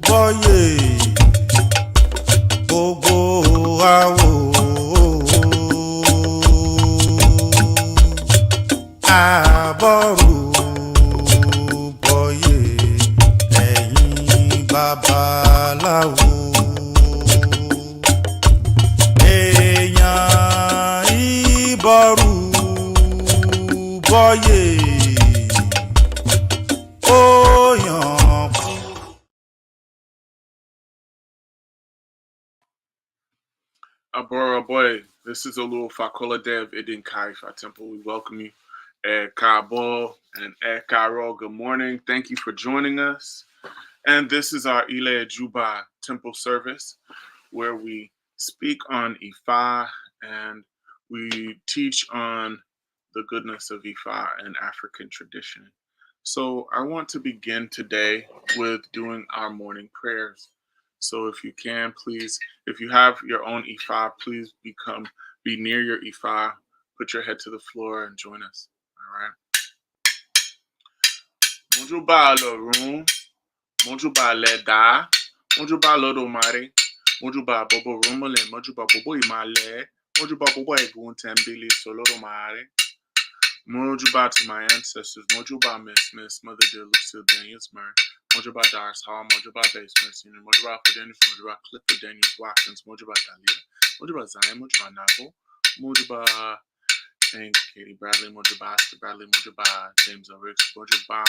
Boye gbogbo awo aboru boye ẹ̀yin babaláwo èèyàn ìbọrù boye oyan. Abora boy, this is Olu Fakola Dev Idin Kaifa Temple. We welcome you at Kabo and at Cairo. Good morning. Thank you for joining us. And this is our Ile Juba Temple service where we speak on Ifa and we teach on the goodness of Ifa and African tradition. So I want to begin today with doing our morning prayers. So if you can, please, if you have your own Ifa, please be near your Ifa, put your head to the floor and join us. All right. Mojuba Lorun, Mojuba Leda, Mojuba Lodomare, Mojuba Bobo Rumale, Mojuba Bobo Imale, Mojuba Bobo Egun Tembili Solodomare. Mojuba to my ancestors, Mojuba Miss Mother Dear Lucille Daniels Murray, Mojuba Doris Hall, Mojuba Basement, Mojuba Daniels, Mojuba Clifford Daniels Watkins, Mojuba Dalia, Mojuba Zion, Mojuba Nago, Mojuba and Katie Bradley, Mojuba Astor Bradley, Mojuba James Ricks, Mojuba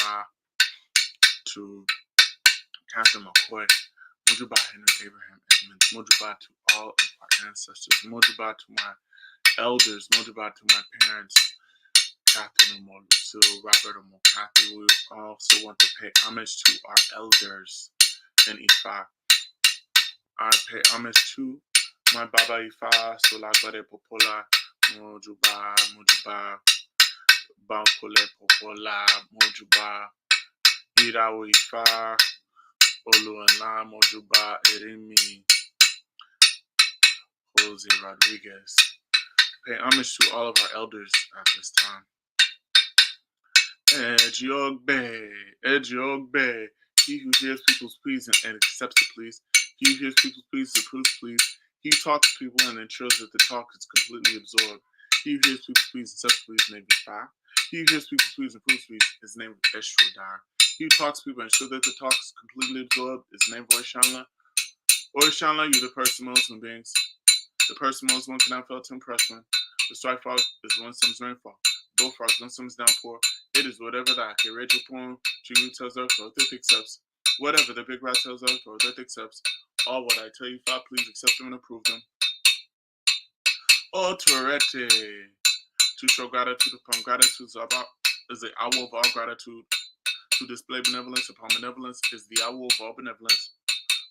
to Catherine McCoy, Mojuba Henry Abraham Edmonds, Mojuba to all of our ancestors, Mojuba to my elders, Mojuba to my parents, Catherine Omo, Lucille, Robert Omo, Kathy. We also want to pay homage to our elders in Ifa. I pay homage to my Baba Ifa, Solagbade Popola, Mojuba, Bankole Popola, Mojuba, Irawo Ifa, Oluwanla, Mojuba, Erimi, Jose Rodriguez. Pay homage to all of our elders at this time. Ejiogbe, he who hears people's pleas and accepts the pleas. He who hears people's pleas and approves pleas. He who talks to people and ensures that the talk is completely absorbed. He who hears people's pleas and accepts pleas may be fire. He who hears people's pleas and approves pleas is named Eshrodar. He who talks to people and ensures that the talk is completely absorbed is named Orishanla. Orishanla, you the person most human beings. The person most one cannot fail to impress one. The strike fog is one summer's rainfall. Both frogs, one summer's downpour. It is whatever that Kerejo poem, Juju tells us, or that accepts. Whatever the big rat tells us, or that accepts. All what I tell you, Fa, please accept them and approve them. Oh, Torete. To show gratitude upon gratitude is the hour of all gratitude. To display benevolence upon benevolence is the hour of all benevolence.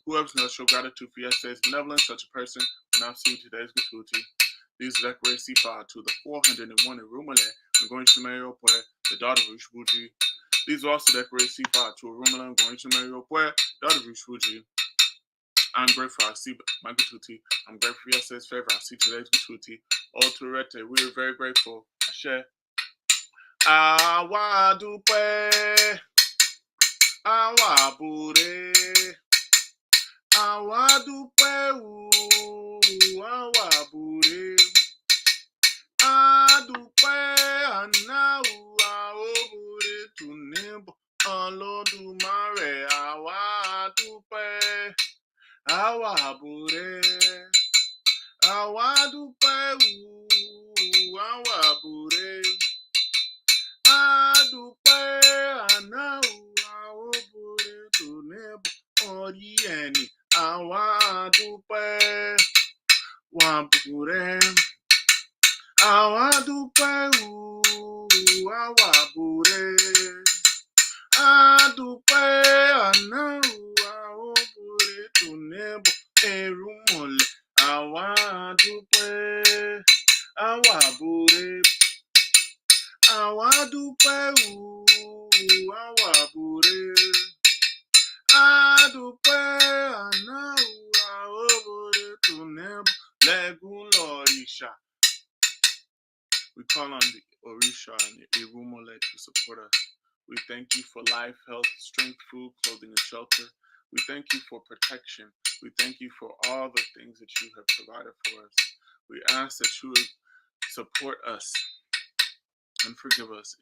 Whoever does not show gratitude for yesterday's benevolence, such a person will not see today's gratuity. These are decorated Sifa to the 401 in Rumale, and going to marry Opoe, the daughter of Ushbuji. These are also decorated Sifa to Rumale, and going to marry Opoe, daughter of Ushbuji. I'm grateful I see my gratuity. I'm grateful for yesterday's favor. I see today's gratuity. All Turete, we are very grateful. Ashe. Awa dupe, awa bure, awa dupe, awa bure. Adúpẹ́ àná àóbùrè tùnébọ̀ Olódùmarè àwa dúpẹ́ àwa bùrè àwa dúpẹ́ àwa bùrè adúpẹ́ àná àóbùrè tùnébọ̀ orí ẹni àwa dúpẹ́ wà bùrè. Àwa dúpẹ́ àwa bùrè adúpẹ́ àná àwa bùrè tùnébọ̀ ẹrú mọ̀lẹ́ àwa dúpẹ́ àwa bùrè àwa dúpẹ́ àwa bùrè adúpẹ́ àná àwa bùrè tùnébọ̀ lẹ́gùn lọ́rìṣà. We call on the Orisha and the Irumole to support us. We thank you for life, health, strength, food, clothing, and shelter. We thank you for protection. We thank you for all the things that you have provided for us. We ask that you would support us and forgive us.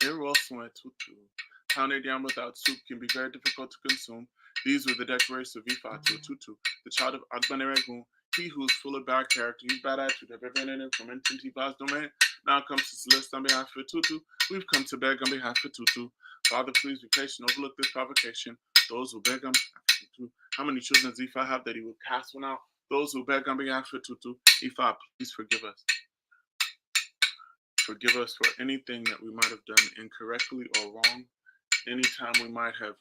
Pounded down without soup can be very difficult to consume. These were the declarations of Ifa Tutu, the child of Agbaneregun, he who is full of bad character, he's bad attitude, have ever entered from Intiva's domain. Now comes to solicit on behalf of Tutu. We've come to beg on behalf of Tutu. Father, please be patient, overlook this provocation. Those who beg on behalf of Tutu. How many children does Ifa have that he will cast one out? Those who beg on behalf of Tutu. Ifa, please forgive us. Forgive us for anything that we might have done incorrectly or wrong. Anytime we might have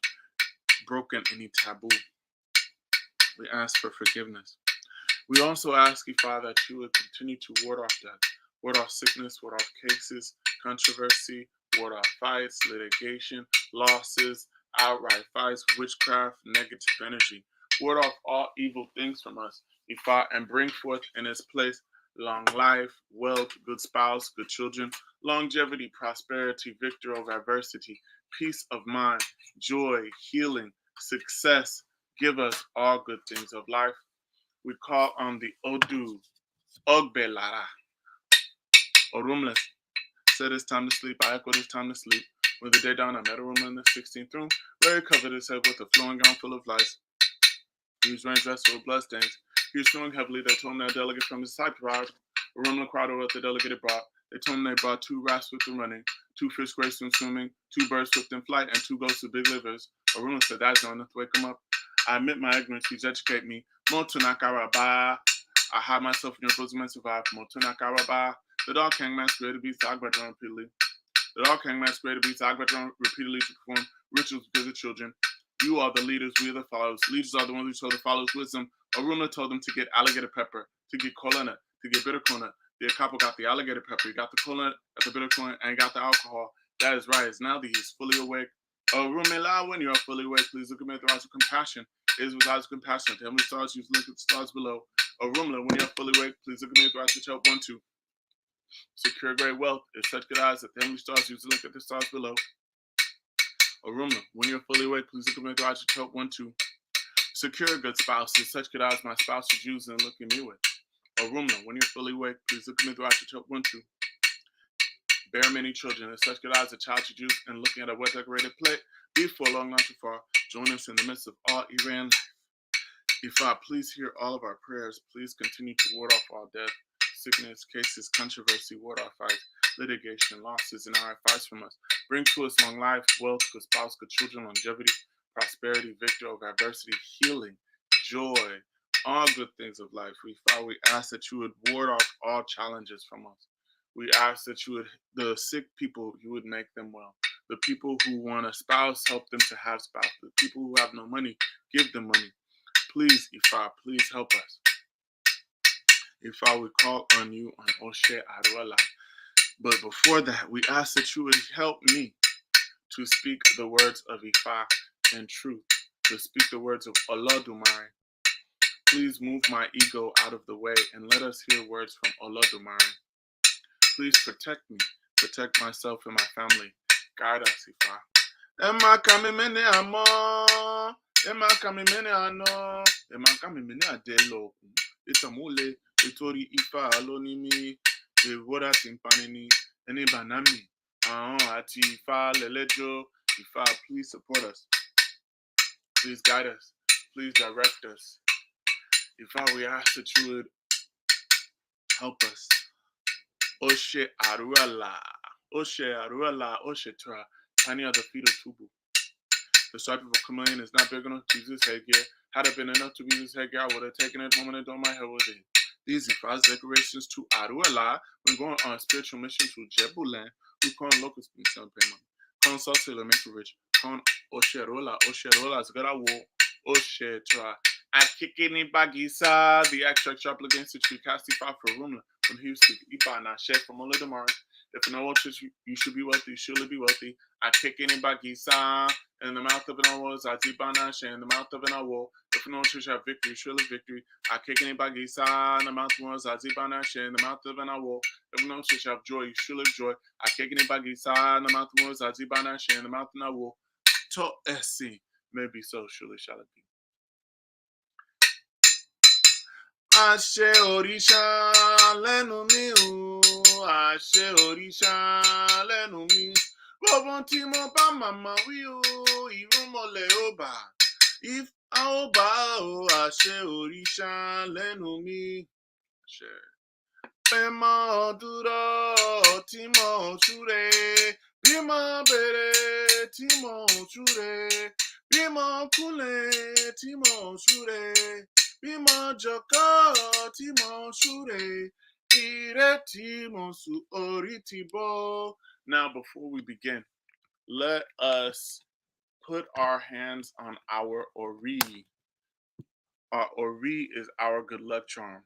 broken any taboo. We ask for forgiveness. We also ask you, Father, that you would continue to ward off death, ward off sickness, ward off cases, controversy, ward off fights, litigation, losses, outright fights, witchcraft, negative energy. Ward off all evil things from us, Ifa, and bring forth in its place long life, wealth, good spouse, good children, longevity, prosperity, victory over adversity, peace of mind, joy, healing, success. Give us all good things of life. We call on the Odu, Ogbelara, Orumles. Said it's time to sleep. I echoed it's time to sleep. When the day dawned, I met a room in the 16th room, where he covered his head with a flowing gown full of lice. He was wearing dressed full of bloodstains. He was snoring heavily. They told him that a delegate from his side arrived. Arumla cried over what the delegate had brought. They told him they brought 2 rats swift in running, 2 fish graceful in swimming, 2 birds swift in flight, and 2 ghosts with big livers. Arumla said, that's not enough to wake him up. I admit my ignorance. Please educate me. Motunakaraba. I hide myself in your bosom and survive. Motunakaraba. The dog hangman created beats Agbadron repeatedly. The dog hangman created beats Agbadron repeatedly to perform rituals because of children. You are the leaders, we are the followers. Leaders are the ones who show the followers wisdom. Aruna told them to get alligator pepper, to get cola nut, to get bitter cola nut. The Akapo got the alligator pepper, he got the cola nut, got the bitter cola nut, and got the alcohol. That is right. Now that he is fully awake. Arumela, when you are fully awake, please look at me with eyes of compassion. It is with eyes of compassion. To heavenly stars, you look at the stars below. Arumela, when you are fully awake, please look at me with eyes of help. 1, 2. Secure great wealth. It's such good eyes that the heavenly stars, you look at the stars below. Arumla, when you're fully awake, please look at me with eyes of help. 1, 2. Secure a good spouse. It's such good eyes my spouse would use and look at me with. Arumla, when you're fully awake, please look at me with eyes of help. 1, 2. Bear many children. It's such good eyes a child should use and looking at a well-decorated plate. Before long, not too far. Join us in the midst of all Iran life. Ifa, please hear all of our prayers. Please continue to ward off all death, sickness, cases, controversy, ward off fights, litigation, losses, and our advice from us. Bring to us long life, wealth, good spouse, good children, longevity, prosperity, victory over adversity, healing, joy, all good things of life. We ask that you would ward off all challenges from us. We ask that you would, the sick people, you would make them well. The people who want a spouse, help them to have spouse. The people who have no money, give them money. Please, Ifa, please help us. Ifa, we call on you on Oshe Aruala. But before that, we ask that you would help me to speak the words of Ifa and truth, to speak the words of Olodumare. Please move my ego out of the way and let us hear words from Olodumare. Please protect me, protect myself and my family. Guide us, Ifa. Emma kamimene amo, Emma kamimene ano, Emma kamimene adelo. Itamule, Itori Ifa alonimi, Evoda timpanini, Eni banami. Ati Ifa lelejo. Ifa, please support us. Please guide us. Please direct us. Ifa, we ask that you would help us. Oshe Aruala. Oshe Aruala. Oshe Tra. Tiny are the feet of Tubu. The stripe of a chameleon is not big enough to use his headgear. Had it been enough to use his headgear, I would have taken it home and done my hair with it. These Ifa's decorations to Aruala when going on a spiritual mission to Jebuland. We call locals being selling payment. Con Sosila make it rich. Con Oshe Aruala is good. I will. Oshe Tra. At kicking Bagisa, the extract sharp against the tree, cast Ifa for Rumla. When he was speaking, Ifa not shed from Olodumare. If no one says you should be wealthy, you surely be wealthy. I kick any Bagisa in the mouth of an owl, Zatibana, in the mouth of an owl. The If no church have victory, surely victory. I kick any bagisa, the mouth was Azibana shin, the mouth of an awo. If no church have joy, surely joy. I kick any bagisa, the mouth was Azibana shin, the mouth of an awo. To esi, maybe so, surely shall it be. Àṣẹ òrìṣà lẹ́nu mi o, àṣẹ òrìṣà lẹ́nu mi. Gbogbo tí mo bá màmá wí o, ìrúnmọlẹ̀ ó bà. Ifá ó bà o, àṣẹ òrìṣà lẹ́nu mi. Àṣẹ. Pé mọ́ dúró tí mo súre, bí mo bèrè tí mo súre, bí mo kúnlẹ̀ tí mo súre. Bímọ jọ̀kọ́ tí mo súre, ire tí mo sùn orí ti bọ́. Now, before we begin, let us put our hands on our ori. Our ori is our good luck charm.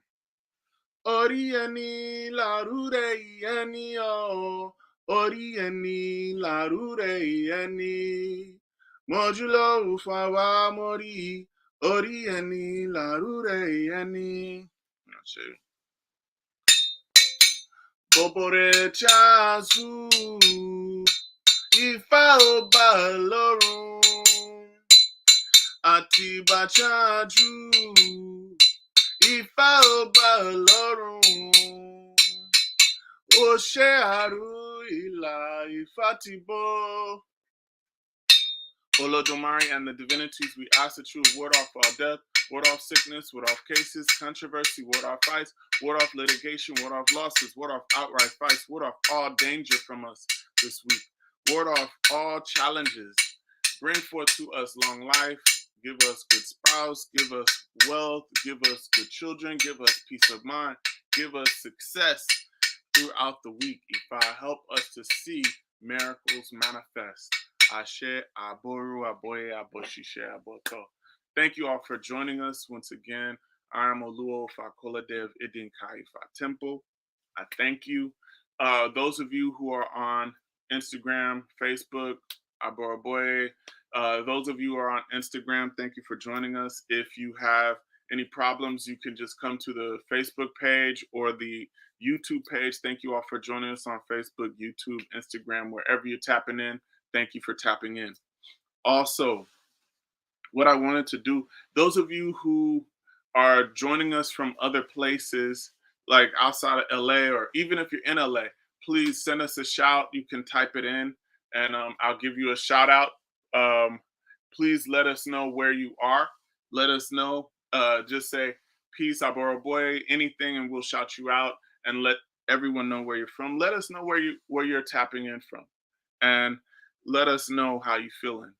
Ori ẹni làrúre ẹni o, ori ẹni làrúre ẹni. Mọ́júlọ́ òfà wá mọ́rí. Ori ẹni làrúre ẹni. Bòbòrè chazu, Ifá ọba lọ́run, àtìbà chájú, Ifá ọba lọ́run, ó ṣe àrú ìlà Ifá ti bọ́. Olodumare and the divinities, we ask that you would ward off all death, ward off sickness, ward off cases, controversy, ward off fights, ward off litigation, ward off losses, ward off outright fights, ward off all danger from us this week. Ward off all challenges. Bring forth to us long life. Give us good spouse. Give us wealth. Give us good children. Give us peace of mind. Give us success throughout the week. If I help us to see miracles manifest. Ashe, Aboru, Aboye, Aboshishe, Aboto. Thank you all for joining us once again. I am Oluo Fakola Dev Idin Kaifa Temple. I thank you. Those of you who are on Instagram, Facebook, Aboraboye, those of you who are on Instagram, thank you for joining us. If you have any problems, you can just come to the Facebook page or the YouTube page. Thank you all for joining us on Facebook, YouTube, Instagram, wherever you're tapping in. Thank you for tapping in. Also, what I wanted to do, those of you who are joining us from other places, like outside of LA, or even if you're in LA, please send us a shout. You can type it in and I'll give you a shout out. Please let us know where you are. Let us know. Just say, peace, Aboroboy, anything, and we'll shout you out and let everyone know where you're from. Let us know where you're tapping in from. And let us know how you're feeling.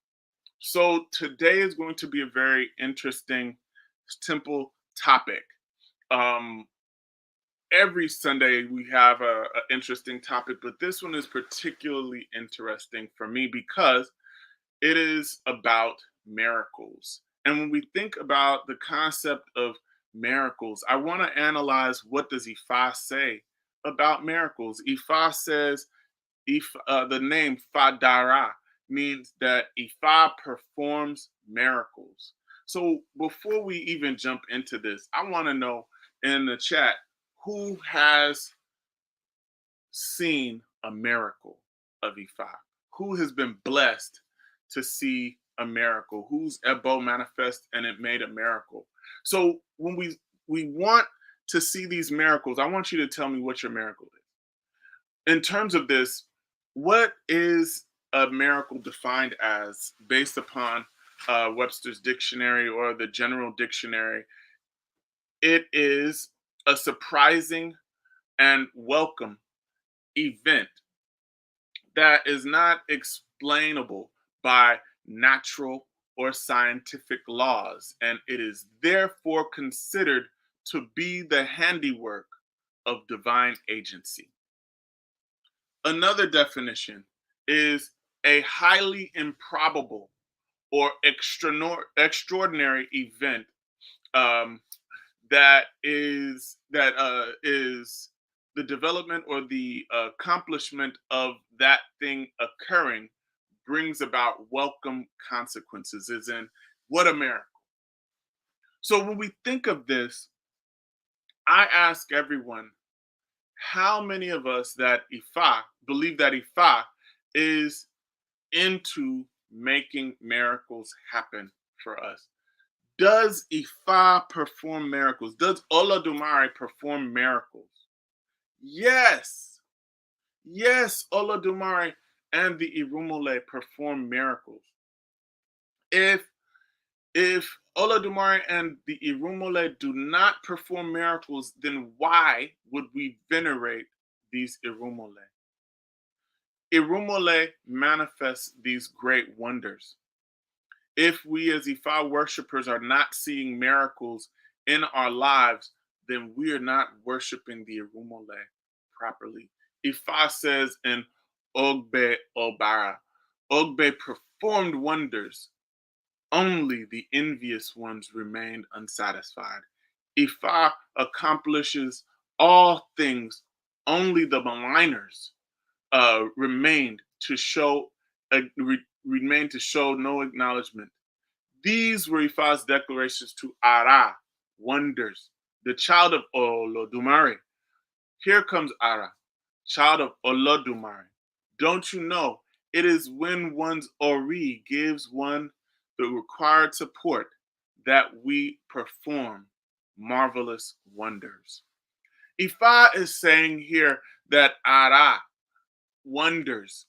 So today is going to be a very interesting temple topic. Every Sunday we have a interesting topic, but this one is particularly interesting for me because it is about miracles. And when we think about the concept of miracles, I want to analyze, what does Ifa say about miracles? Ifa says, the name FADARA means that Ifa performs miracles. So before we even jump into this, I want to know in the chat, who has seen a miracle of Ifa? Who has been blessed to see a miracle? Whose Ebo manifest and it made a miracle? So when we want to see these miracles, I want you to tell me what your miracle is. In terms of this, what is a miracle defined as based upon Webster's dictionary or the general dictionary? It is a surprising and welcome event that is not explainable by natural or scientific laws, and it is therefore considered to be the handiwork of divine agency. Another definition is a highly improbable or extraordinary event that is the development or the accomplishment of that thing occurring brings about welcome consequences. As in, what a miracle! So when we think of this, I ask everyone, how many of us that Ifa believe that Ifa is into making miracles happen for us? Does Ifa perform miracles? Does Olodumare perform miracles? Yes. Yes, Olodumare and the Irumole perform miracles. If if Olodumare and the Irumole do not perform miracles, then why would we venerate these Irumole? Irumole manifests these great wonders. If we as Ifa worshipers are not seeing miracles in our lives, then we are not worshiping the Irumole properly. Ifa says in Ogbe Obara, Ogbe performed wonders. Only the envious ones remained unsatisfied. Ifa accomplishes all things. Only the maligners remained to show remained to show no acknowledgement. These were Ifa's declarations to Ara, wonders, the child of Olodumare. Here comes Ara, child of Olodumare. Don't you know it is when one's Ori gives one the required support that we perform marvelous wonders. Ifa is saying here that Ara, wonders,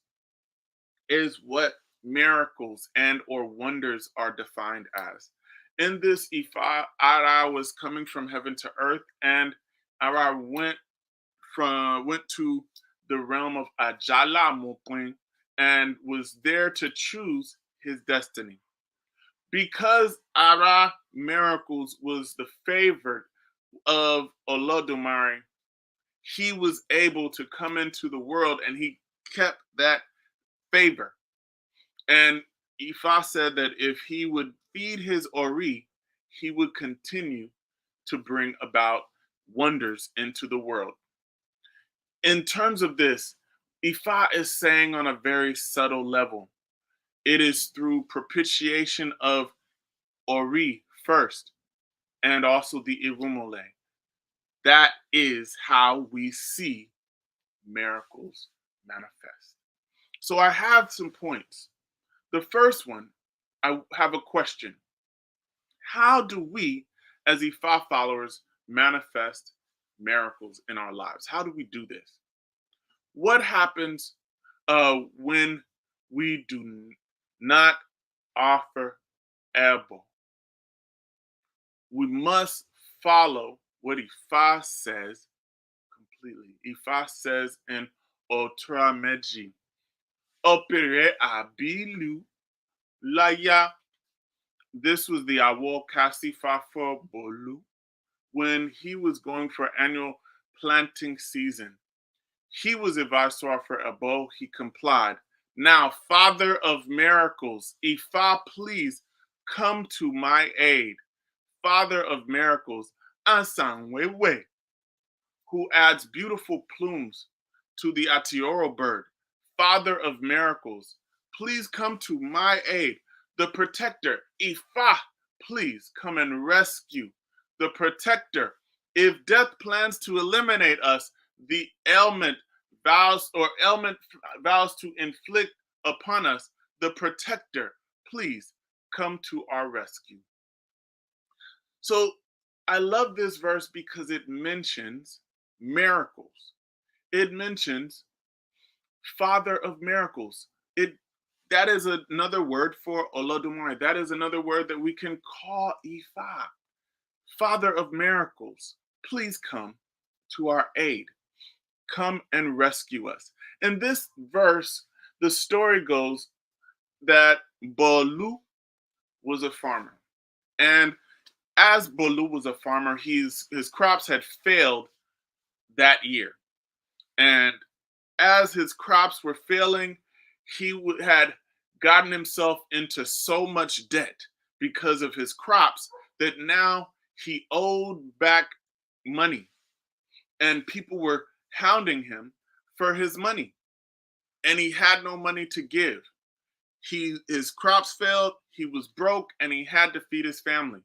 is what miracles and or wonders are defined as. In this, Ifa, Ara was coming from heaven to earth, and Ara went to the realm of Ajala Mopin and was there to choose his destiny. Because Ara miracles was the favorite of Olodumare, he was able to come into the world and he kept that favor. And Ifa said that if he would feed his Ori, he would continue to bring about wonders into the world. In terms of this, Ifa is saying on a very subtle level, it is through propitiation of Ori first and also the Irumole. That is how we see miracles manifest. So I have some points. The first one, I have a question. How do we, as Ifa followers, manifest miracles in our lives? How do we do this? What happens when we do not offer elbow? We must follow what Ifa says completely. Ifa says in Otrameji, Opere Abilu Laya. This was the Awo Kasifafo Bolu when he was going for annual planting season. He was a viceroy for Abo. He complied. Now, Father of miracles, Ifa, please come to my aid. Father of miracles, Asanwewe, who adds beautiful plumes to the Atioro bird. Father of miracles, please come to my aid. The protector, Ifa, please come and rescue. The protector, if death plans to eliminate us, the ailment vows to inflict upon us, the protector, please come to our rescue. So I love this verse because it mentions miracles. It mentions Father of miracles. It that is another word for Olodumare. That is another word that we can call Ifa. Father of miracles, please come to our aid. Come and rescue us. In this verse, the story goes that Bolu was a farmer. And as Bolu was a farmer, his crops had failed that year. And as his crops were failing, he had gotten himself into so much debt because of his crops that now he owed back money. And people were hounding him for his money. And he had no money to give. His crops failed, he was broke, and he had to feed his family.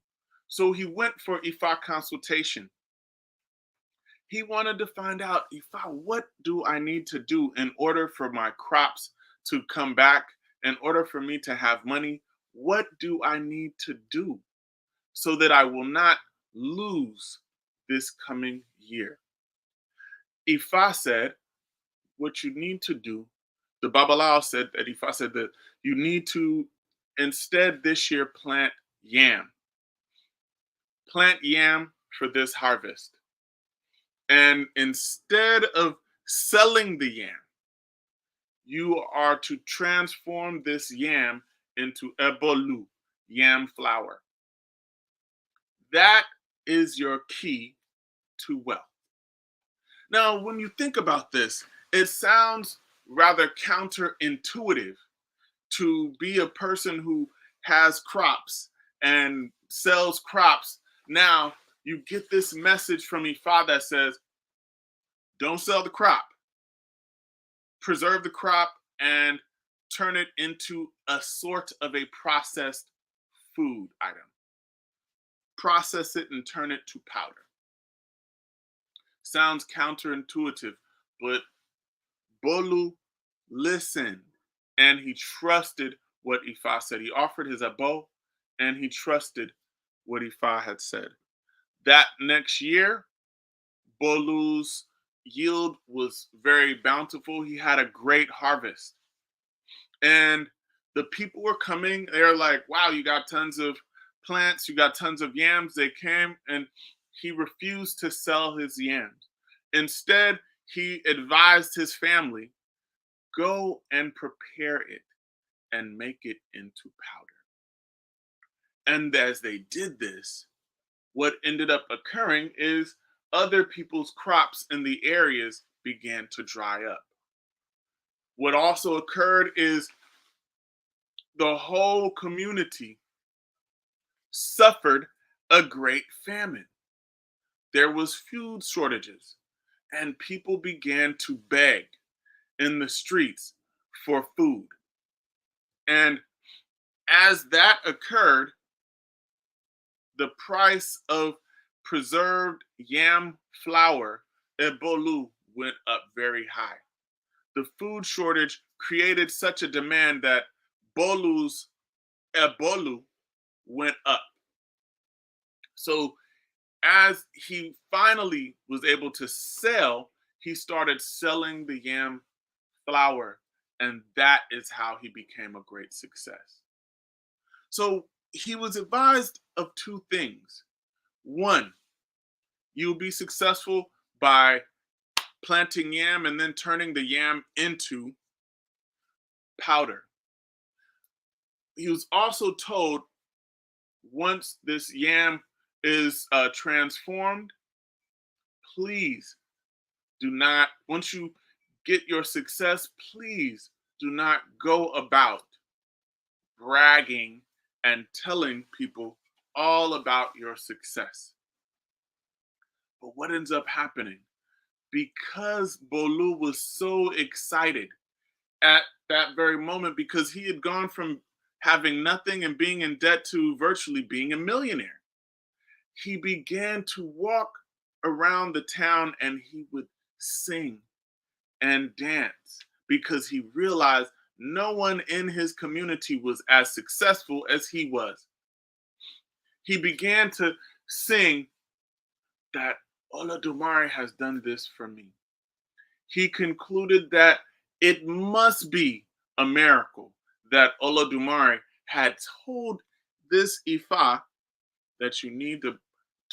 So he went for Ifa consultation. He wanted to find out, Ifa, what do I need to do in order for my crops to come back, in order for me to have money? What do I need to do so that I will not lose this coming year? Ifa said, what you need to do, the Babalao said that Ifa said that you need to instead this year plant yam for this harvest. And instead of selling the yam, you are to transform this yam into ebolu, yam flour. That is your key to wealth. Now, when you think about this, it sounds rather counterintuitive to be a person who has crops and sells crops. Now, you get this message from Ifa that says, don't sell the crop, preserve the crop, and turn it into a sort of a processed food item. Process it and turn it to powder. Sounds counterintuitive, but Bolu listened and he trusted what Ifa said. He offered his abo and he trusted what Ifa had said. That next year, Bolu's yield was very bountiful. He had a great harvest. And the people were coming. They're like, wow, you got tons of plants, you got tons of yams. They came and he refused to sell his yams. Instead, he advised his family, go and prepare it and make it into powder. And as they did this, what ended up occurring is other people's crops in the areas began to dry up. What also occurred is the whole community suffered a great famine. There was food shortages and people began to beg in the streets for food. And as that occurred, the price of preserved yam flour, ebolu, went up very high. The food shortage created such a demand that Bolu's ebolu went up. So as he finally was able to sell, he started selling the yam flour, and that is how he became a great success. So he was advised of two things. One, you'll be successful by planting yam and then turning the yam into powder. He was also told once this yam is transformed, please do not, once you get your success, please do not go about bragging and telling people all about your success. But what ends up happening? Because Bolu was so excited at that very moment, because he had gone from having nothing and being in debt to virtually being a millionaire, he began to walk around the town and he would sing and dance because he realized no one in his community was as successful as he was. He began to sing that Olodumare has done this for me. He concluded that it must be a miracle that Olodumare had told this Ifa that you need to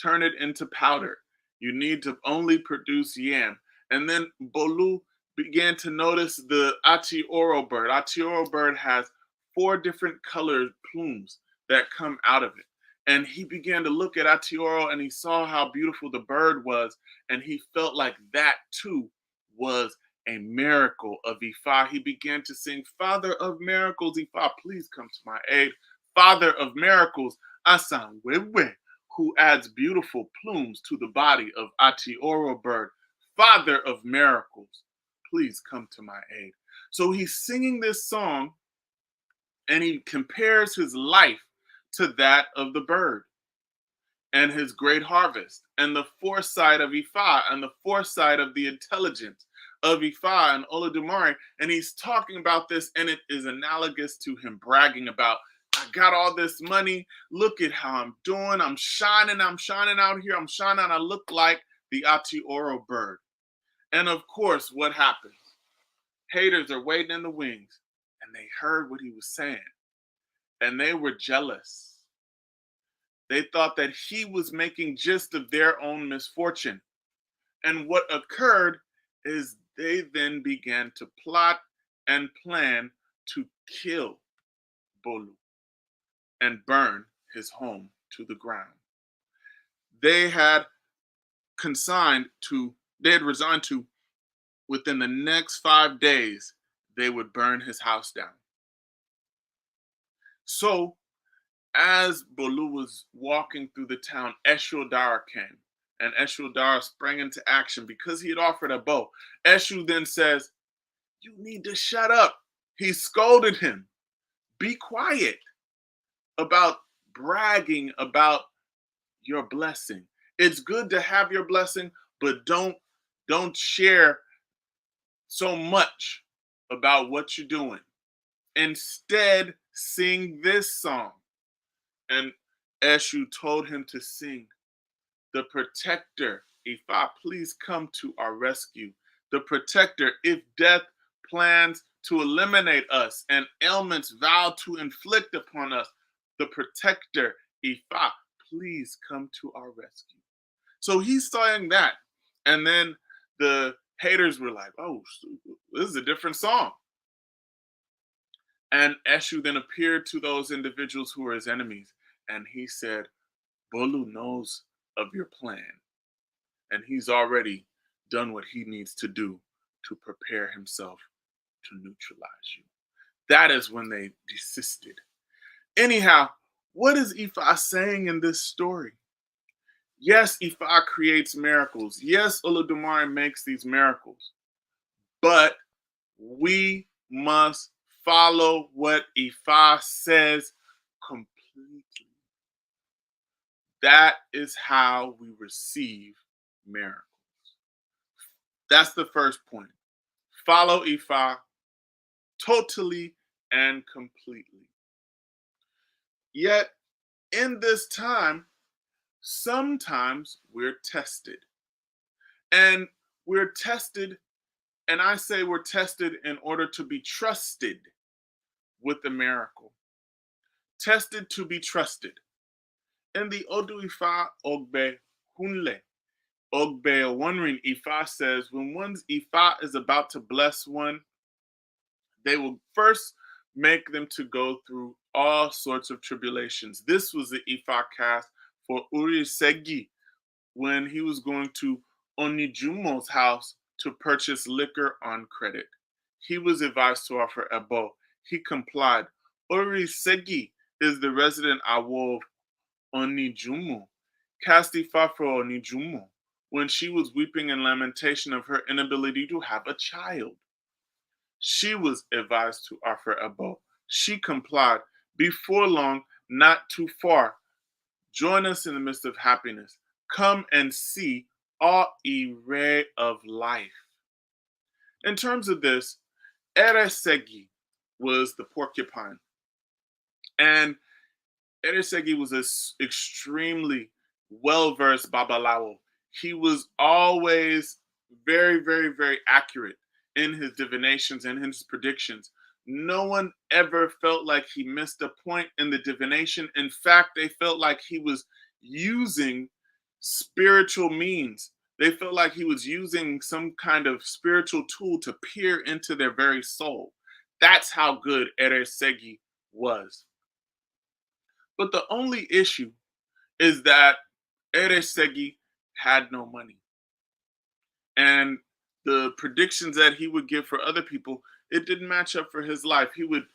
turn it into powder. You need to only produce yam. And then Bolu began to notice the Atioro bird. Atioro bird has 4 different colored plumes that come out of it. And he began to look at Atioro and he saw how beautiful the bird was. And he felt like that too was a miracle of Ifa. He began to sing, Father of miracles, Ifa, please come to my aid. Father of miracles, Asan Wewe, who adds beautiful plumes to the body of Atioro bird. Father of miracles, please come to my aid. So he's singing this song and he compares his life to that of the bird. and his great harvest, and the foresight of Ifa, and the foresight of the intelligence of Ifa and Olodumare. And he's talking about this, and it is analogous to him bragging about, I got all this money. Look at how I'm doing. I'm shining out here. I'm shining. I look like the Ati Oro bird. And of course, what happens? Haters are waiting in the wings, and they heard what he was saying, and they were jealous. They thought that he was making gist of their own misfortune. And what occurred is they then began to plot and plan to kill Bolu and burn his home to the ground. They had resigned to, within the next 5 days, they would burn his house down. So, as Bolu was walking through the town, Eshu Dara came, and Eshu Dara sprang into action because he had offered a bow. Eshu then says, "You need to shut up." He scolded him. Be quiet about bragging about your blessing. It's good to have your blessing, but don't share so much about what you're doing. Instead, sing this song. And Eshu told him to sing, "The protector, Ifa, please come to our rescue. The protector, if death plans to eliminate us and ailments vow to inflict upon us, the protector, Ifa, please come to our rescue." So he's saying that. And then the haters were like, "Oh, this is a different song." And Eshu then appeared to those individuals who were his enemies. And he said, "Bolu knows of your plan. And he's already done what he needs to do to prepare himself to neutralize you." That is when they desisted. Anyhow, what is Ifa saying in this story? Yes, Ifa creates miracles. Yes, Olodumare makes these miracles. But we must follow what Ifa says completely. That is how we receive miracles. That's the first point. Follow Ifa totally and completely. Yet, in this time, sometimes we're tested. And we're tested, and I say we're tested in order to be trusted with the miracle. Tested to be trusted. In the Odu Ifa Ogbe Hunle, Ogbe Wonrin, Ifa says, when one's Ifa is about to bless one, they will first make them to go through all sorts of tribulations. This was the Ifa cast for Uri Segi when he was going to Onijumo's house to purchase liquor on credit. He was advised to offer Ebo. He complied. Uri Segi is the resident Awo of Onijumo. Cast Ifa for Onijumo when she was weeping in lamentation of her inability to have a child. She was advised to offer Ebo. She complied. Before long, not too far, join us in the midst of happiness. Come and see all array of life. In terms of this, Eresegi was the porcupine. And Eresegi was an extremely well-versed Babalawo. He was always very, very, very accurate in his divinations and his predictions. No one ever felt like he missed a point in the divination. In fact, they felt like he was using spiritual means. They felt like he was using some kind of spiritual tool to peer into their very soul. That's how good Eresegi was. But the only issue is that Eresegi had no money. And the predictions that he would give for other people, it didn't match up for his life. He would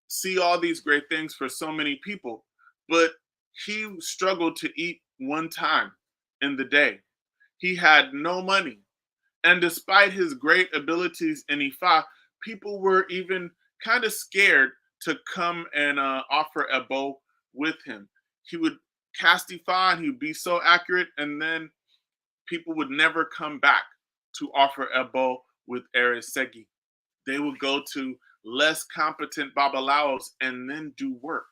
see all these great things for so many people, but he struggled to eat one time in the day. He had no money. And despite his great abilities in Ifa, people were even kind of scared to come and offer Ebo with him. He would cast Ifa and he would be so accurate, and then people would never come back to offer Ebo with Eresegi. They would go to less competent Babalaos and then do work.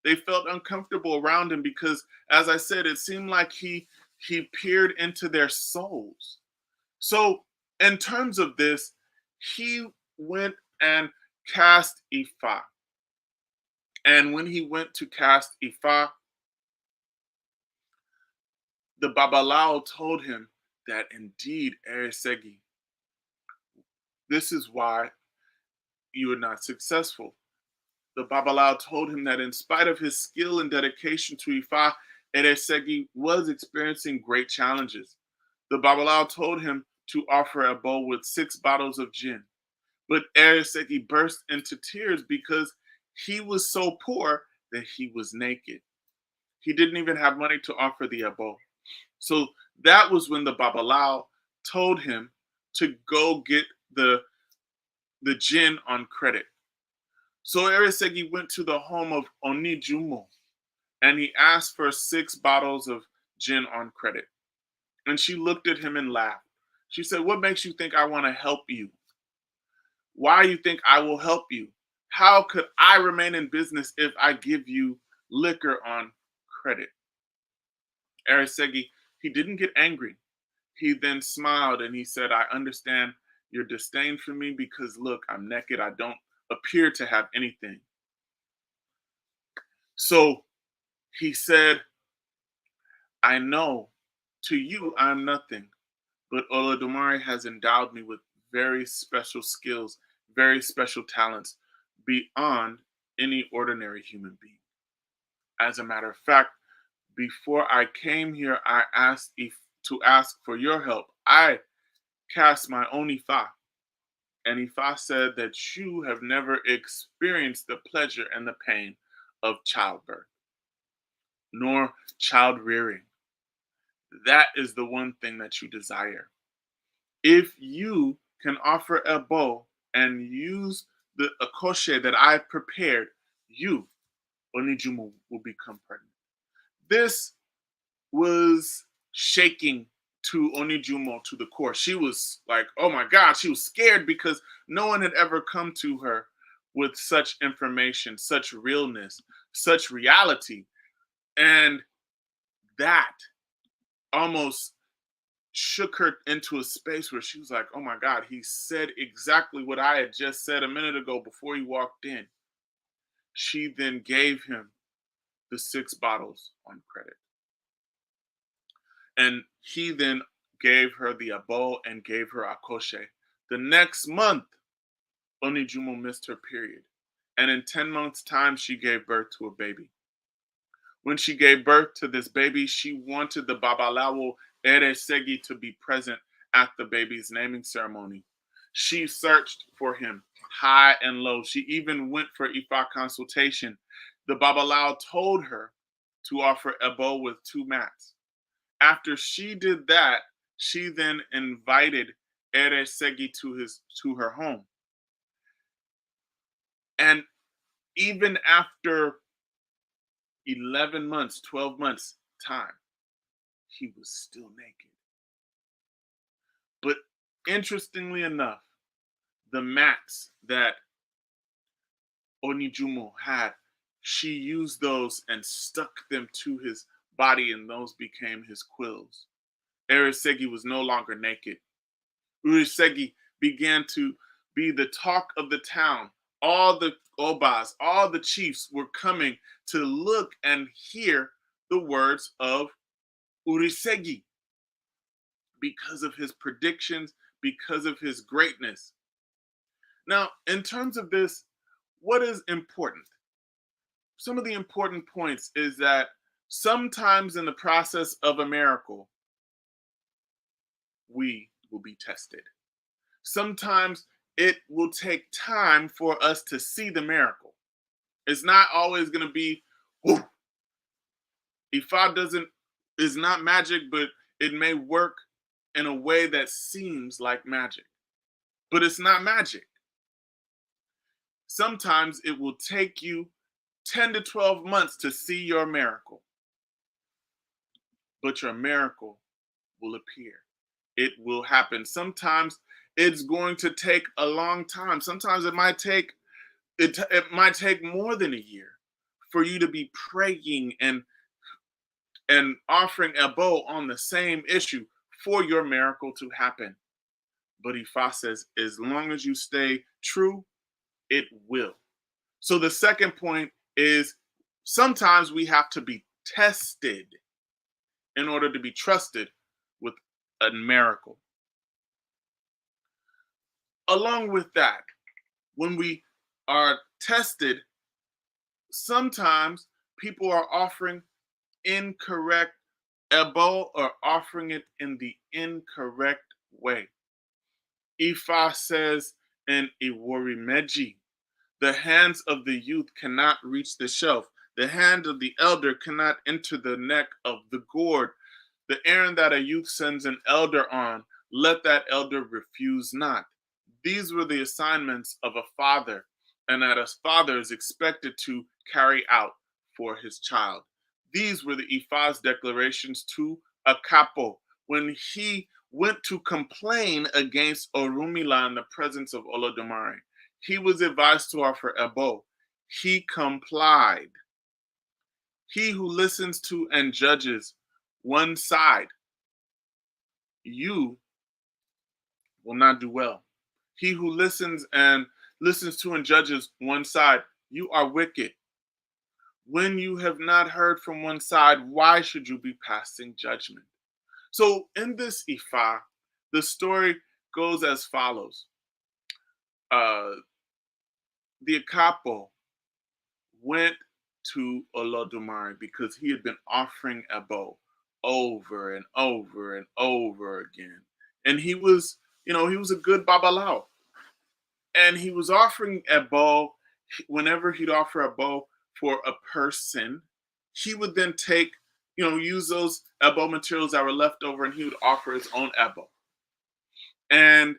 They felt uncomfortable around him because, as I said, it seemed like he peered into their souls. So, in terms of this, he went and cast Ifa. And when he went to cast Ifa, the Babalao told him that indeed, Eresegi, this is why you are not successful. The Babalao told him that in spite of his skill and dedication to Ifa, Eresegi was experiencing great challenges. The Babalao told him to offer a bowl with 6 bottles of gin. But Eresegi burst into tears because he was so poor that he was naked. He didn't even have money to offer the abo. So that was when the Babalao told him to go get the gin on credit. So Eresegi went to the home of Onijumo and he asked for 6 bottles of gin on credit. And she looked at him and laughed. She said, "What makes you think I want to help you? Why you think I will help you? How could I remain in business if I give you liquor on credit?" Arasegi, he didn't get angry. He then smiled and he said, "I understand your disdain for me because look, I'm naked. I don't appear to have anything." So he said, "I know to you I'm nothing, but Olodumare has endowed me with very special skills, very special talents beyond any ordinary human being. As a matter of fact, before I came here, I asked to ask for your help. I cast my own Ifa, and Ifa said that you have never experienced the pleasure and the pain of childbirth, nor child rearing. That is the one thing that you desire. If you can offer a bow and use the akoshe that I've prepared, you, Onijumo, will become pregnant." This was shaking to Onijumo to the core. She was like, oh my God, she was scared because no one had ever come to her with such information, such realness, such reality. And that almost shook her into a space where she was like, oh my God, he said exactly what I had just said a minute ago before he walked in. She then gave him the 6 bottles on credit. And he then gave her the abo and gave her akoshe. The next month, Onijumo missed her period. And in 10 months' time, she gave birth to a baby. When she gave birth to this baby, she wanted the Babalawo Eresegi to be present at the baby's naming ceremony. She searched for him high and low. She even went for Ifa consultation. The Babalao told her to offer Ebo with 2 mats. After she did that, she then invited Eresegi to her home. And even after 11 months, 12 months time, he was still naked. But interestingly enough, the mats that Onijumo had, she used those and stuck them to his body, and those became his quills. Eresegi was no longer naked. Urisegi began to be the talk of the town. All the obas, all the chiefs were coming to look and hear the words of Urisegi because of his predictions, because of his greatness. Now, in terms of this, what is important? Some of the important points is that sometimes in the process of a miracle, we will be tested. Sometimes it will take time for us to see the miracle. It's not always going to be, whoo. Ifa is not magic, but it may work in a way that seems like magic. But it's not magic. Sometimes it will take you 10 to 12 months to see your miracle. but your miracle will appear. It will happen. Sometimes it's going to take a long time. Sometimes it might take more than a year for you to be praying and offering a bow on the same issue for your miracle to happen. But Ifa says, as long as you stay true, it will. So the second point is sometimes we have to be tested in order to be trusted with a miracle. Along with that, when we are tested, sometimes people are offering incorrect ebo or offering it in the incorrect way. Ifa says in Iworimeji, the hands of the youth cannot reach the shelf. The hand of the elder cannot enter the neck of the gourd. The errand that a youth sends an elder on, let that elder refuse not. These were the assignments of a father, and that a father is expected to carry out for his child. These were the Ifa's declarations to a capo when he went to complain against Orumila in the presence of Olodumare. He was advised to offer Ebo. He complied. He who listens to and judges one side, you will not do well. He who listens to and judges one side, you are wicked. When you have not heard from one side, why should you be passing judgment? So in this Ifa, the story goes as follows. The Akapo went to Olodumare because he had been offering Ebo over and over and over again. And he was a good Babalao. And he was offering Ebo, whenever he'd offer Ebo for a person, he would then use those Ebo materials that were left over and he would offer his own Ebo. And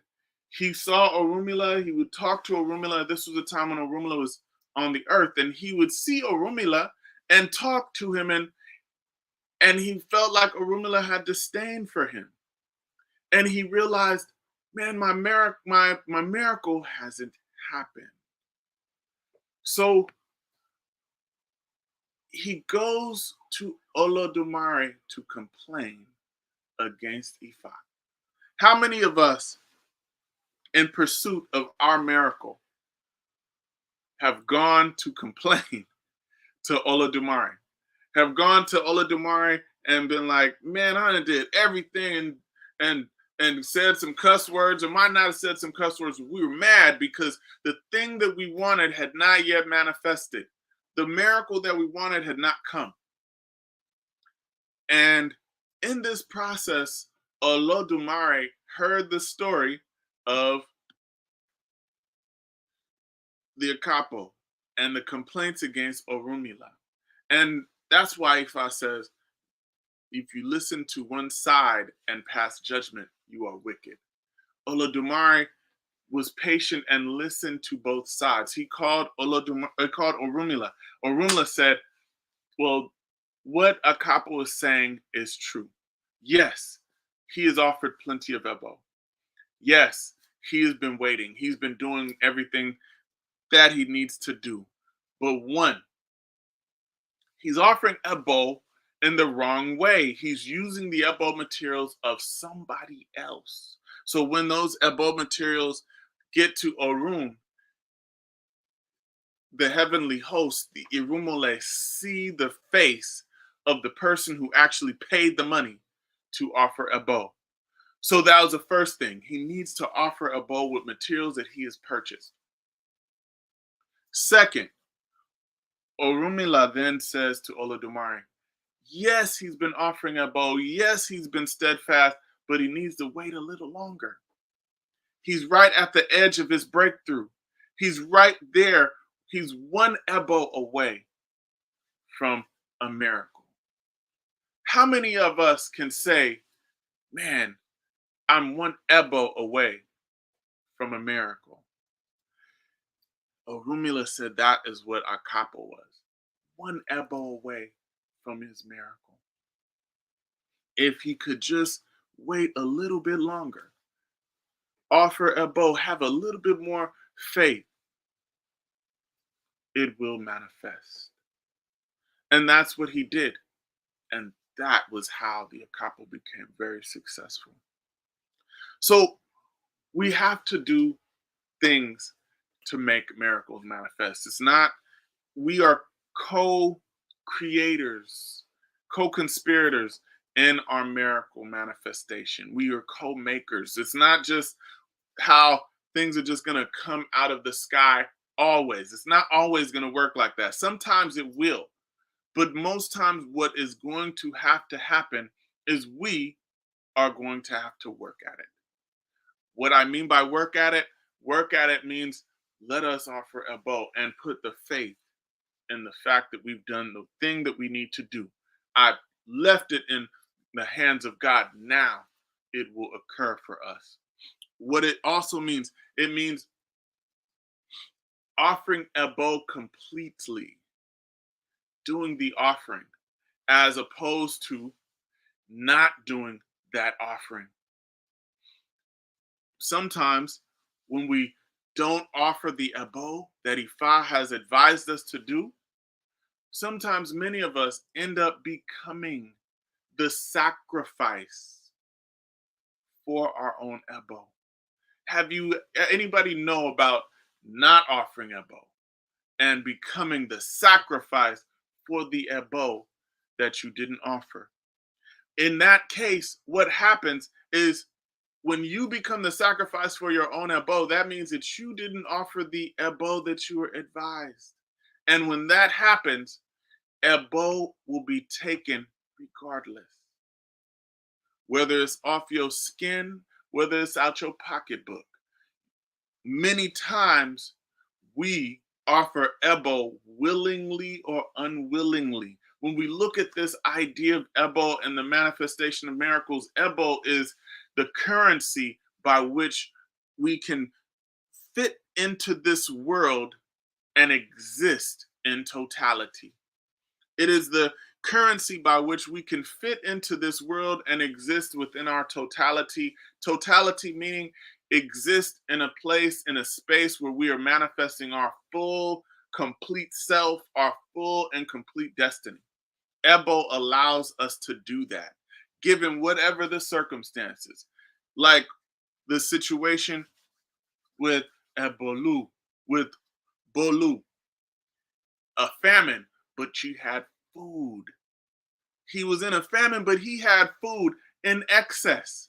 he saw Orumila, he would talk to Orumila. This was a time when Orumila was on the earth, and he would see Orumila and talk to him, and he felt like Orumila had disdain for him. And he realized, man, my miracle hasn't happened. So he goes to Olodumare to complain against Ifa. How many of us, in pursuit of our miracle, have gone to complain to Olodumare? Have gone to Olodumare and been like, man, I did everything and said some cuss words, or might not have said some cuss words. We were mad because the thing that we wanted had not yet manifested. The miracle that we wanted had not come. And in this process, Olodumare heard the story of the Akapo and the complaints against Orumila. And that's why Ifa says, if you listen to one side and pass judgment, you are wicked. Olodumare was patient and listened to both sides. He called Orumila. Orumila said, well, what Akapo is saying is true. Yes, he has offered plenty of Ebo. Yes, he has been waiting. He's been doing everything that he needs to do. But one, he's offering Ebo in the wrong way. He's using the Ebo materials of somebody else. So when those Ebo materials get to Orun, the heavenly host, the Irumole, see the face of the person who actually paid the money to offer Ebo. So that was the first thing. He needs to offer Ebo with materials that he has purchased. Second, Orumila then says to Olodumare, yes, he's been offering Ebo. Yes, he's been steadfast, but he needs to wait a little longer. He's right at the edge of his breakthrough. He's right there. He's one Ebo away from a miracle. How many of us can say, man, I'm one Ebo away from a miracle? Orumila said that is what Akapo was. One Ebo away from his miracle. If he could just wait a little bit longer, offer Ebo, have a little bit more faith, it will manifest. And that's what he did. And that was how the Akapo became very successful. So we have to do things to make miracles manifest. It's not, we are co creators, co conspirators in our miracle manifestation. We are co makers. It's not just how things are just going to come out of the sky always. It's not always going to work like that. Sometimes it will. But most times, what is going to have to happen is we are going to have to work at it. What I mean by work at it means let us offer Ebo and put the faith in the fact that we've done the thing that we need to do. I've left it in the hands of God. Now it will occur for us. What it also means, it means offering Ebo completely, doing the offering, as opposed to not doing that offering. Sometimes when we don't offer the Ebo that Ifa has advised us to do, sometimes many of us end up becoming the sacrifice for our own Ebo. Have you, anybody know about not offering Ebo and becoming the sacrifice for the Ebo that you didn't offer? In that case, what happens is when you become the sacrifice for your own Ebo, that means that you didn't offer the Ebo that you were advised. And when that happens, Ebo will be taken regardless. Whether it's off your skin, whether it's out your pocketbook. Many times we offer Ebo willingly or unwillingly. When we look at this idea of Ebo and the manifestation of miracles, Ebo is the currency by which we can fit into this world and exist in totality. It is the currency by which we can fit into this world and exist within our totality. Totality meaning exist in a place, in a space where we are manifesting our full, complete self, our full and complete destiny. Ebo allows us to do that, given whatever the circumstances. Like the situation with Ebolu, with Bolu, a famine, but she had food. He was in a famine, but he had food in excess.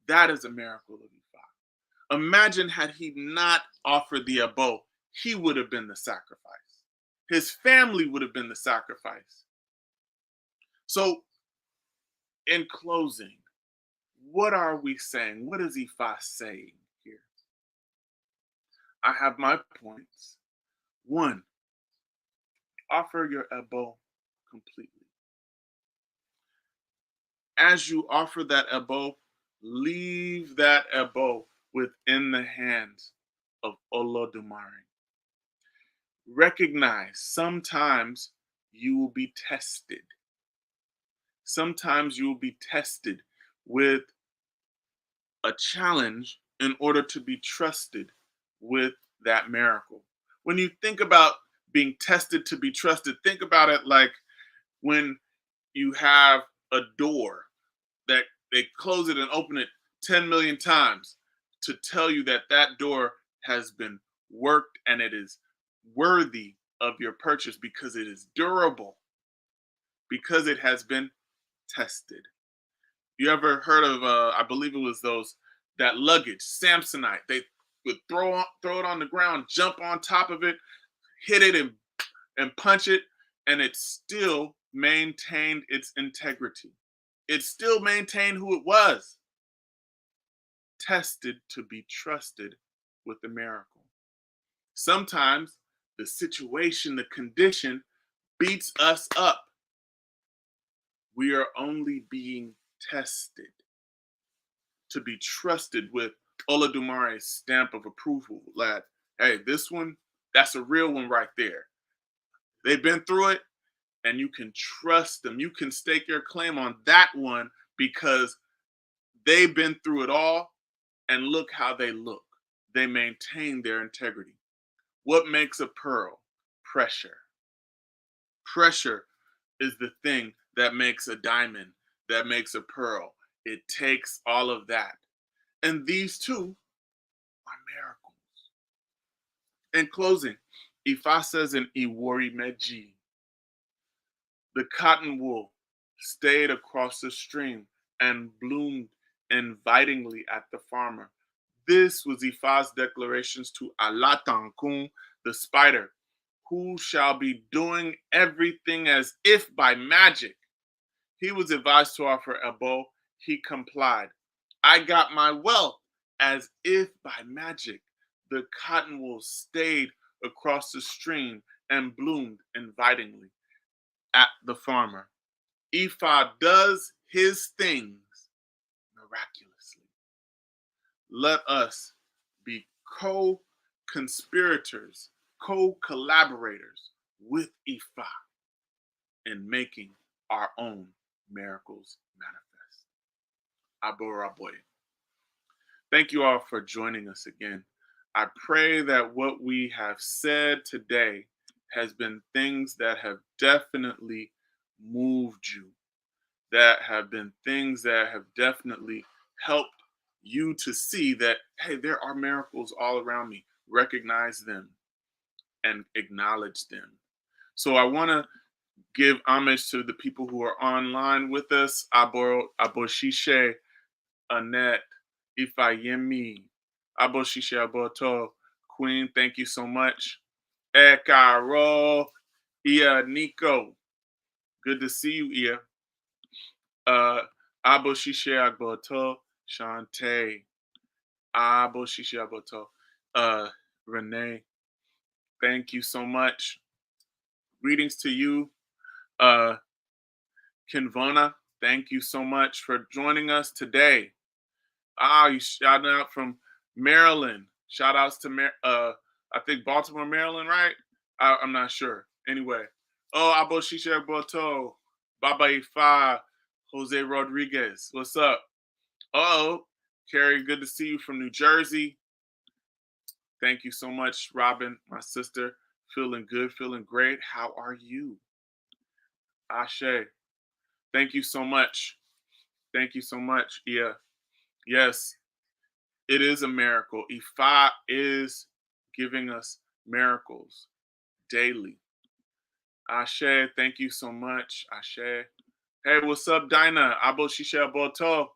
That is a miracle of Ifa. Imagine had he not offered the Ebo, he would have been the sacrifice. His family would have been the sacrifice. So, in closing, what are we saying? What is Ifa saying here? I have my points. One, offer your Ebo completely. As you offer that Ebo, leave that Ebo within the hands of Olodumare. Recognize sometimes you will be tested. Sometimes you will be tested with a challenge in order to be trusted with that miracle. When you think about being tested to be trusted, think about it like when you have a door that they close it and open it 10 million times to tell you that that door has been worked and it is worthy of your purchase because it is durable, because it has been tested. You ever heard of, I believe it was that luggage, Samsonite. They would throw it on the ground, jump on top of it, hit it and punch it, and it still maintained its integrity. It still maintained who it was. Tested to be trusted with the miracle. Sometimes the situation, the condition beats us up. We are only being tested to be trusted with Oladumare's stamp of approval. That, hey, this one, that's a real one right there. They've been through it and you can trust them. You can stake your claim on that one because they've been through it all, and look how they look. They maintain their integrity. What makes a pearl? Pressure. Pressure is the thing that makes a diamond, that makes a pearl. It takes all of that. And these two are miracles. In closing, Ifa says in Iwori Meji, the cotton wool stayed across the stream and bloomed invitingly at the farmer. This was Ifa's declarations to Alatankun, the spider, who shall be doing everything as if by magic. He was advised to offer Ebo. He complied. I got my wealth as if by magic. The cotton wool stayed across the stream and bloomed invitingly at the farmer. Ifa does his things miraculously. Let us be co conspirators, co collaborators with Ifa in making our own miracles manifest. Aboraboye. Thank you all for joining us again. I pray that what we have said today has been things that have definitely moved you, that have been things that have definitely helped you to see that, hey, there are miracles all around me. Recognize them and acknowledge them. So I want to give homage to the people who are online with us. Aboshishe, Annette, Ifayemi, Aboshishe Aboto, Queen, thank you so much. Ekaro, Ia Nico, good to see you, Ia. Aboshishe Aboto, Shantae, Aboshishe Aboto, Renee, thank you so much. Greetings to you. Kinvona, thank you so much for joining us today. You shouting out from Maryland. Shout outs to I think Baltimore, Maryland, right? I'm not sure. Anyway. Abo Shisha Boto, Baba Ifa, Jose Rodriguez. What's up? Carrie, good to see you from New Jersey. Thank you so much, Robin, my sister. Feeling good, feeling great. How are you? Ashe. Thank you so much. Thank you so much. Yeah. Yes, it is a miracle. Ifa is giving us miracles daily. Ashe, thank you so much. Ashe. Hey, what's up, Dinah? Abo Shisha Boto.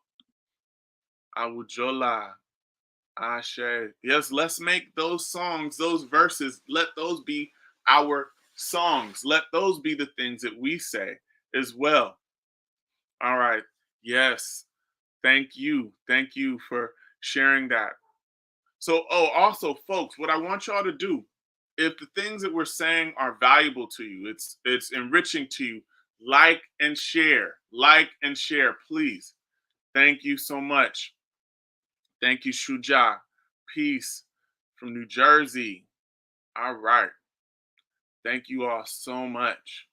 Awujola. Ashe. Yes, let's make those songs, those verses, let those be our songs. Let those be the things that we say as well. All right. Yes. Thank you. Thank you for sharing that. So, also, folks, what I want y'all to do, if the things that we're saying are valuable to you, it's enriching to you, like and share. Like and share, please. Thank you so much. Thank you, Shuja. Peace from New Jersey. All right. Thank you all so much.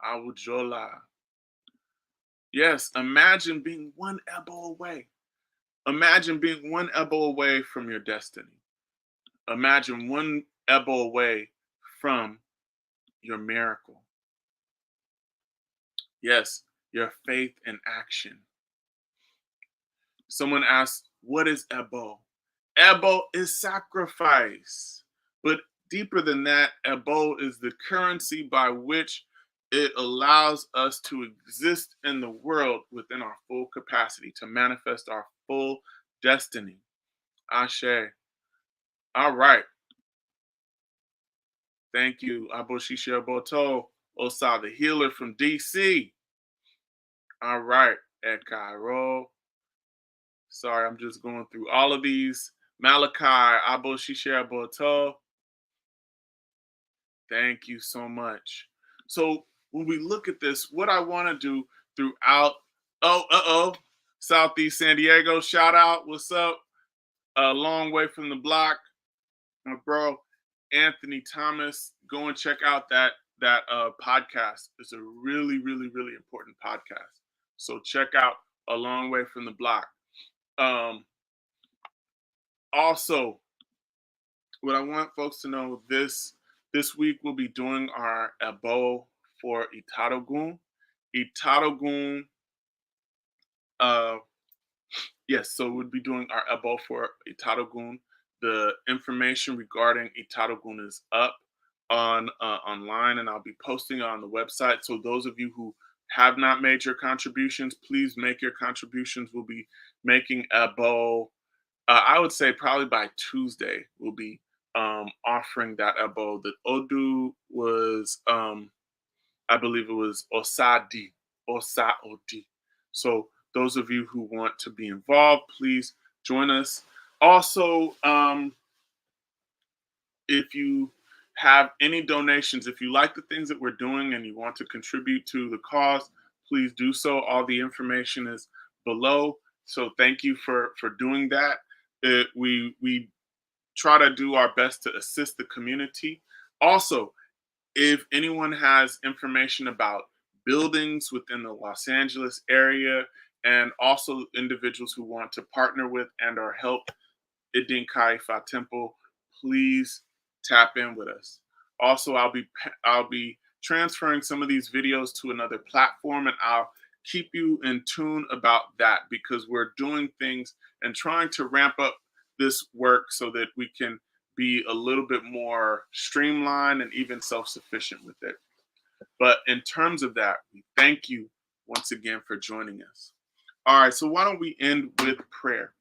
Awujola. Yes, imagine being one elbow away. Imagine being one elbow away from your destiny. Imagine one elbow away from your miracle. Yes, your faith in action. Someone asked, what is Ebo? Ebo is sacrifice. But deeper than that, Ebo is the currency by which it allows us to exist in the world within our full capacity, to manifest our full destiny. Ashe. All right. Thank you, Aboshisha Boto, Osa, the healer from DC. All right, Ekaro. Sorry, I'm just going through all of these. Malachi, Aboshisha Boto. Thank you so much. So when we look at this, what I want to do throughout, Southeast San Diego, shout out, what's up? A long way from the block, my bro, Anthony Thomas. Go and check out podcast is a really, really, really important podcast. So check out A Long Way from the Block. Also, what I want folks to know, this week we'll be doing our abo for Itarogun. Itarogun, yes, so we'll be doing our abo for Itarogun. The information regarding Itarogun is up on online, and I'll be posting it on the website. So those of you who have not made your contributions, please make your contributions. We'll be making abo. I would say probably by Tuesday we'll be offering that abo. The Odu was, I believe it was Osadi, Osa Odi. So those of you who want to be involved, please join us. Also, if you have any donations, if you like the things that we're doing and you want to contribute to the cause, please do so. All the information is below. So thank you for doing that. We try to do our best to assist the community. Also, if anyone has information about buildings within the Los Angeles area, and also individuals who want to partner with and or help Idin Kaifa Temple, please tap in with us. Also, I'll be transferring some of these videos to another platform, and I'll keep you in tune about that, because we're doing things and trying to ramp up this work so that we can be a little bit more streamlined and even self-sufficient with it. But in terms of that, we thank you once again for joining us. All right, so why don't we end with prayer?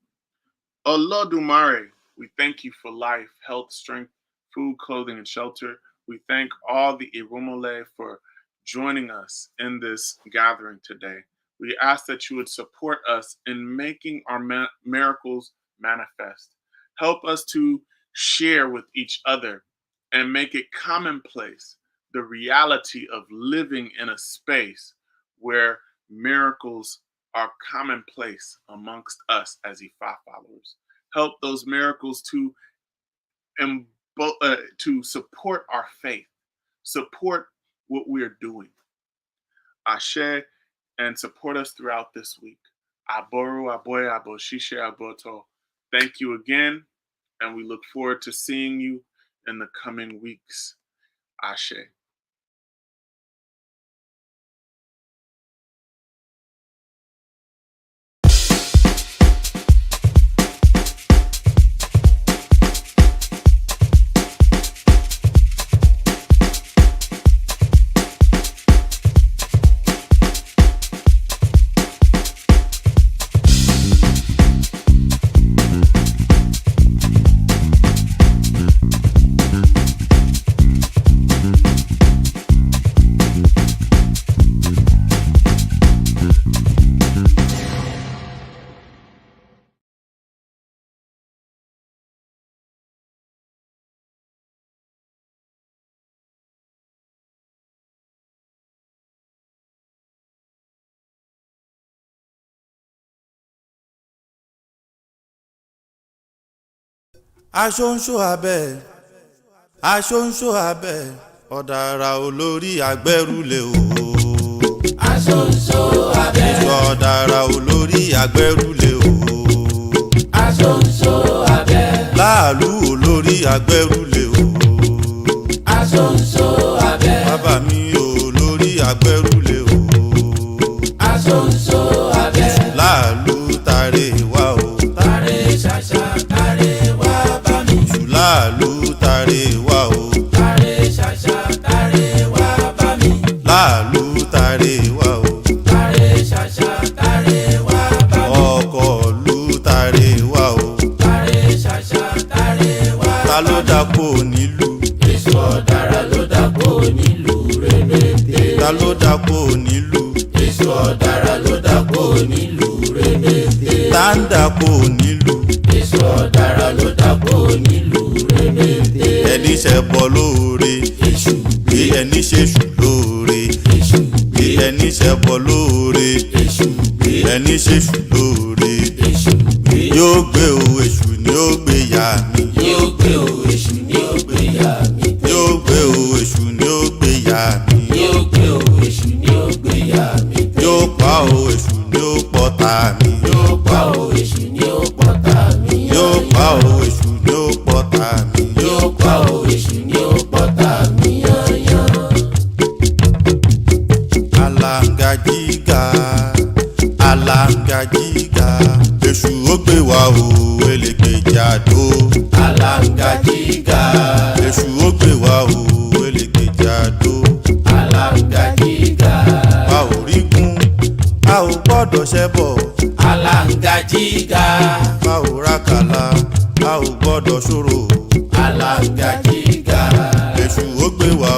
Olodumare, we thank you for life, health, strength, food, clothing, and shelter. We thank all the Irumole for joining us in this gathering today. We ask that you would support us in making our miracles manifest. Help us to share with each other and make it commonplace the reality of living in a space where miracles are commonplace amongst us as Ifa followers. Help those miracles to support our faith, support what we're doing. Ashe, and support us throughout this week. Aboru, Aboye, Aboshishe, Aboto. Thank you again, and we look forward to seeing you in the coming weeks. Ashe. aṣóńṣó abẹ́ aṣóńṣó abẹ́ ọ̀dàrà olórí agbẹ́rùlé o. aṣóńṣó abẹ́ ọ̀dàrà olórí agbẹ́rùlé o. aṣóńṣó abẹ́ láàlú olórí agbẹ́rùlé o. aṣóńṣó abẹ́ bàbá mi olórí agbẹ́rùlé o. aṣóńṣó abẹ́ láàlú tàrẹ wá o. tàrẹ ṣàṣà tàrẹ wá bá mi. láàlú tàrẹ wá o. tàrẹ ṣàṣà tàrẹ wá bá mi. láàlú tàrẹ wá o. tàrẹ ṣàṣà tàrẹ wá bá mi. ọkọ̀ lú tàrẹ wá o. tàrẹ ṣàṣà tàrẹ wá bá mi. ta ló dàpọ̀ nílùú. èso ọ̀dàrà ló dàpọ̀ nílùú rẹ̀mẹ̀tẹ̀. ta ló dàpọ̀ nílùú. èso ọ̀dàrà ló dàpọ̀ nílùú rẹ̀mẹ̀tẹ̀. tá ń dàpọ̀ nílùú. èso ọ̀dàrà ló dàpọ̀ nílùú rẹ̀mẹ̀tẹ̀. ẹni ṣẹbọ lóore. èṣù bí ẹni ṣèṣù lóore. èṣù bí ẹni ṣẹbọ lóore. èṣù ẹni ṣèṣù lóore. èṣù yóò gbé o èṣù ni ó gbé yá mi. yóò gbé o èṣù ní ògbé yá mi. yóò gbé o èṣù ni ó gbé yá pọ̀tá mi. yóò pa o èṣù ni ó pọ̀tá mi. yóò pa o èṣù ni ó pọ̀tá mi. yóò pa o èṣù ni ó pọ̀tá mi yanyan. alanga jíga èṣù ó gbé wa o elégbèjàdó. alanga jíga èṣù ó gbé wa o elégbèjàdó. alanga jíga a ò rí gún a ò gbọ́dọ̀ ṣẹbọ. alanga jíga a ò rákàlà a ò gbọ́dọ̀ ṣòro. alanga jíga èṣù ó gbé wa